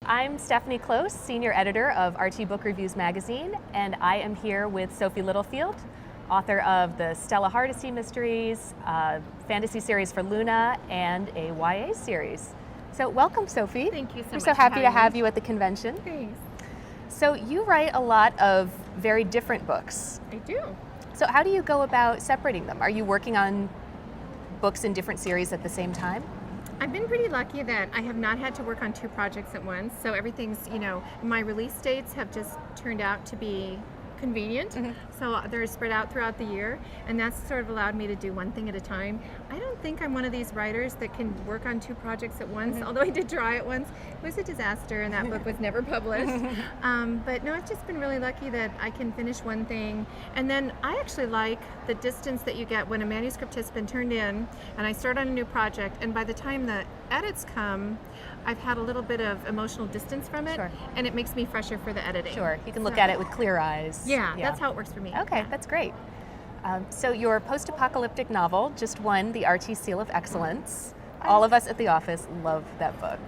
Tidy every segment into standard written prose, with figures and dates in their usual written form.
I'm Stephanie Close, Senior Editor of RT Book Reviews magazine, and I am here with Sophie Littlefield, author of the Stella Hardesty mysteries, fantasy series for Luna, and a YA series. So welcome, Sophie. Thank you so much. We're so happy to have you at the convention. Thanks. So you write a lot of very different books. I do. So how do you go about separating them? Are you working on books in different series at the same time? I've been pretty lucky that I have not had to work on two projects at once. So everything's, my release dates have just turned out to be convenient. So they're spread out throughout the year, and that's sort of allowed me to do one thing at a time. I don't think I'm one of these writers that can work on two projects at once, although I did try it once. It was a disaster, and that book was never published. But no, I've just been really lucky that I can finish one thing. And then I actually like the distance that you get when a manuscript has been turned in, and I start on a new project, and by the time the edits come, I've had a little bit of emotional distance from it, and it makes me fresher for the editing. Sure, you can look at it with clear eyes. Yeah, that's how it works for me. Okay, that's great. So your post-apocalyptic novel just won the RT Seal of Excellence. All of us at the office love that book.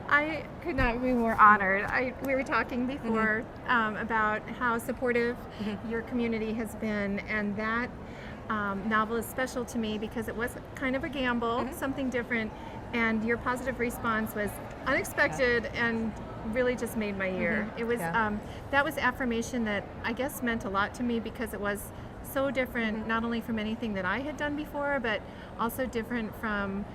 I could not be more honored. We were talking before about how supportive your community has been, and that novel is special to me because it was kind of a gamble, something different, and your positive response was unexpected and really just made my year. It was that was affirmation that I guess meant a lot to me because it was so different, not only from anything that I had done before, but also different from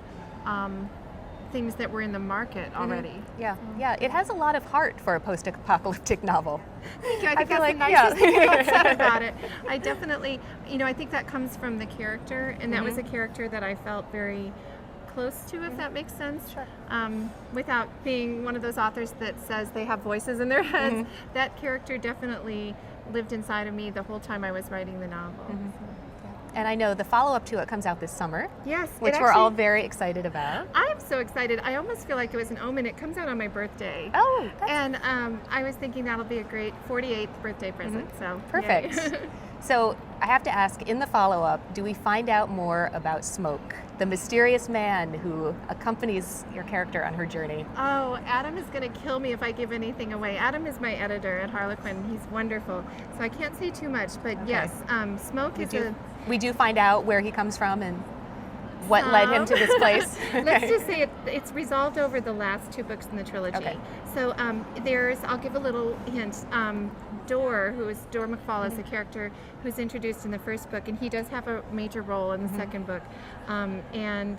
things that were in the market already. Yeah, it has a lot of heart for a post-apocalyptic novel. Thank you. I think that's like, the nicest thing I've said about it. I definitely, I think that comes from the character, and that was a character that I felt very close to, if that makes sense. Sure. Without being one of those authors that says they have voices in their heads, that character definitely lived inside of me the whole time I was writing the novel. And I know the follow-up to it comes out this summer. Yes. Which we're all very excited about. I'm so excited. I almost feel like it was an omen. It comes out on my birthday. Oh, and I was thinking that'll be a great 48th birthday present. So perfect. So I have to ask, in the follow-up, do we find out more about Smoke, the mysterious man who accompanies your character on her journey? Oh, Adam is going to kill me if I give anything away. Adam is my editor at Harlequin. He's wonderful. So I can't say too much, but yes, Smoke we do find out where he comes from and what led him to this place. Let's just say it's resolved over the last two books in the trilogy. So I'll give a little hint. Dor McFall is a character who's introduced in the first book, and he does have a major role in the second book. And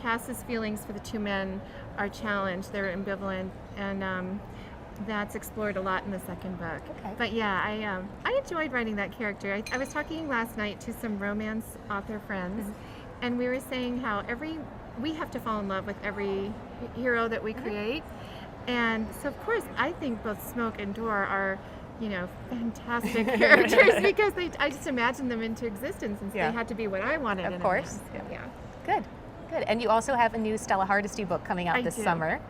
Cass's feelings for the two men are challenged. They're ambivalent, and that's explored a lot in the second book. But yeah, I enjoyed writing that character. I was talking last night to some romance author friends, and we were saying how we have to fall in love with every hero that we create. And so of course I think both Smoke and Dor are fantastic characters because I just imagined them into existence, and so they had to be what I wanted. Of course. Good. And you also have a new Stella Hardesty book coming out this summer.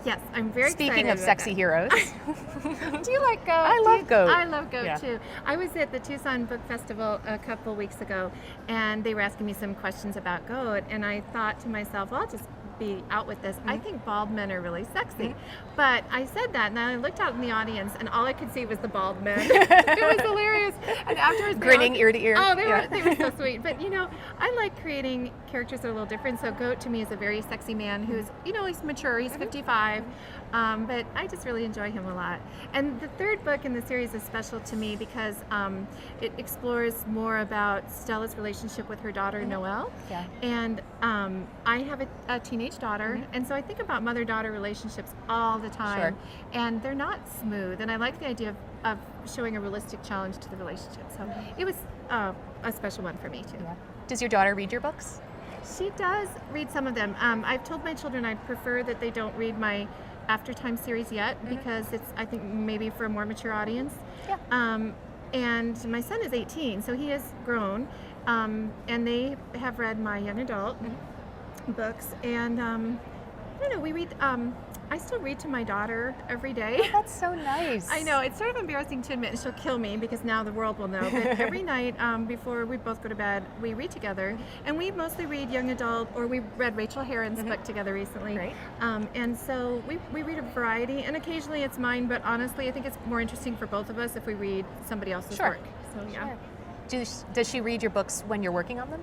Yes, I'm very excited. Speaking of sexy heroes. Do you like Goat? I love Goat. I love Goat too. I was at the Tucson Book Festival a couple weeks ago, and they were asking me some questions about Goat, and I thought to myself, well, I'll just be out with this. I think bald men are really sexy. But I said that, and then I looked out in the audience, and all I could see was the bald men. It was hilarious. And afterwards, grinning ear to ear. Oh, they were so sweet. But I like creating characters that are a little different. So Goat to me is a very sexy man who's, he's mature. He's 55. But I just really enjoy him a lot. And the third book in the series is special to me because it explores more about Stella's relationship with her daughter, Noelle. And I have a teenage daughter, and so I think about mother-daughter relationships all the time. And they're not smooth, and I like the idea of showing a realistic challenge to the relationship. So it was a special one for me too. Does your daughter read your books? She does read some of them. I've told my children I prefer that they don't read my Aftertime series yet because it's, I think, maybe for a more mature audience. And my son is 18, so he has grown, and they have read my young adult books, and I don't know, we read I still read to my daughter every day. That's so nice. I know, it's sort of embarrassing to admit, and she'll kill me because now the world will know, but every night before we both go to bed, we read together, and we mostly read young adult, or we read Rachel Herron's book together recently. Great. And so we read a variety, and occasionally it's mine, but honestly I think it's more interesting for both of us if we read somebody else's Sure. work. So yeah. Sure. Does she read your books when you're working on them?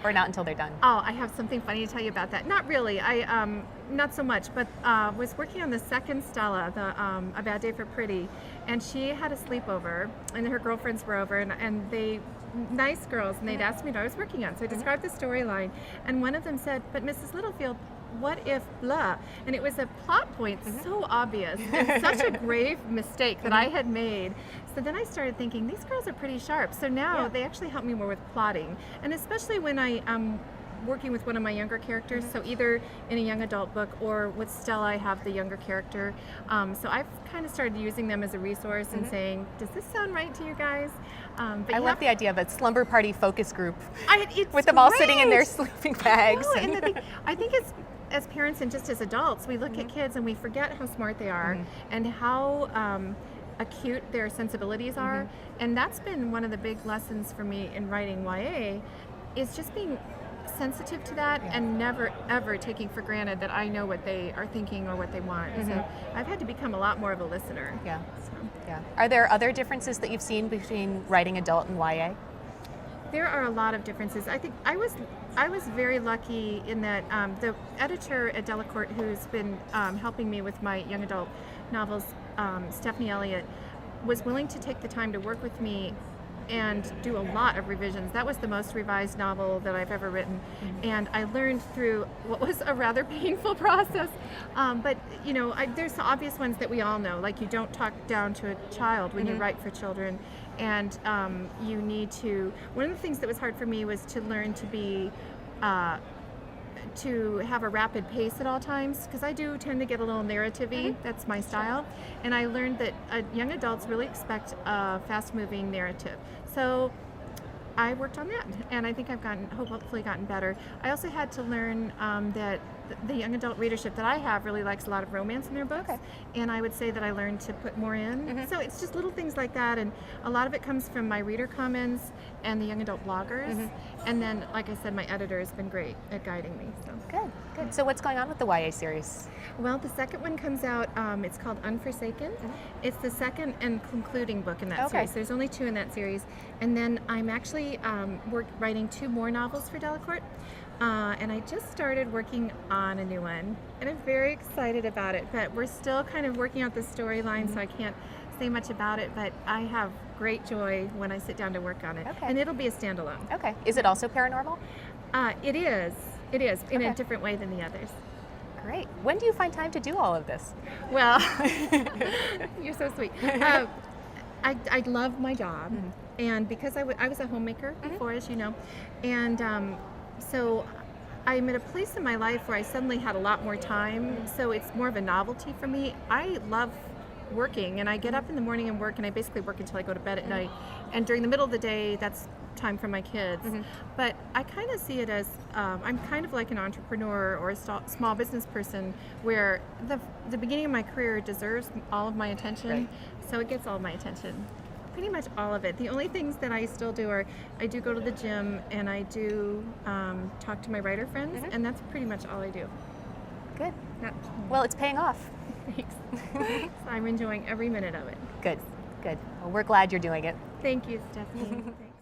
Or not until they're done? Oh, I have something funny to tell you about that. Not really. I not so much, but was working on the second Stella, the A Bad Day for Pretty, and she had a sleepover, and her girlfriends were over, and they nice girls, and they'd asked me what I was working on. So I described the storyline, and one of them said, "But Mrs. Littlefield, what if blah?" And it was a plot point so obvious and such a grave mistake that I had made. So then I started thinking, these girls are pretty sharp. So now they actually help me more with plotting, and especially when I am working with one of my younger characters. So either in a young adult book or with Stella, I have the younger character. So I've kind of started using them as a resource and saying, does this sound right to you guys? But I love the idea of a slumber party focus group it's with them all great. sitting in their sleeping bags. No, and the thing, I think it's, as parents and just as adults, we look at kids and we forget how smart they are and how acute their sensibilities are. And that's been one of the big lessons for me in writing YA, is just being sensitive to that and never ever taking for granted that I know what they are thinking or what they want. So I've had to become a lot more of a listener. Yeah. So. Yeah. Are there other differences that you've seen between writing adult and YA? There are a lot of differences. I think I was very lucky in that the editor at Delacorte, who's been helping me with my young adult novels, Stephanie Elliott, was willing to take the time to work with me and do a lot of revisions. That was the most revised novel that I've ever written, and I learned through what was a rather painful process. But you know, there's the obvious ones that we all know, like you don't talk down to a child when you write for children, and you need to. One of the things that was hard for me was to learn to be. To have a rapid pace at all times, because I do tend to get a little narrative-y. That's my style, and I learned that young adults really expect a fast-moving narrative. So I worked on that, and I think I've hopefully gotten better. I also had to learn that the young adult readership that I have really likes a lot of romance in their books, and I would say that I learned to put more in. So it's just little things like that, and a lot of it comes from my reader comments and the young adult bloggers, and then, like I said, my editor has been great at guiding me. So. Good. So what's going on with the YA series? Well, the second one comes out, it's called Unforsaken. It's the second and concluding book in that series. There's only 2 in that series. And then I'm actually writing 2 more novels for Delacorte. And I just started working on a new one. And I'm very excited about it. But we're still kind of working out the storyline, so I can't say much about it. But I have great joy when I sit down to work on it. And it'll be a standalone. Okay. Is it also paranormal? It is. It is, in a different way than the others. Great. When do you find time to do all of this? Well, you're so sweet. I love my job, and because I was a homemaker before, as you know, and so I'm at a place in my life where I suddenly had a lot more time, so it's more of a novelty for me. I love working, and I get up in the morning and work, and I basically work until I go to bed at night, and during the middle of the day, that's time for my kids. But I kind of see it as I'm kind of like an entrepreneur or a small business person, where the beginning of my career deserves all of my attention, so it gets all of my attention, pretty much all of it. The only things that I still do are I do go to the gym, and I do talk to my writer friends, and that's pretty much all I do. Good. Well, it's paying off. Thanks. So I'm enjoying every minute of it. Good. Well, we're glad you're doing it. Thank you, Stephanie. Thanks.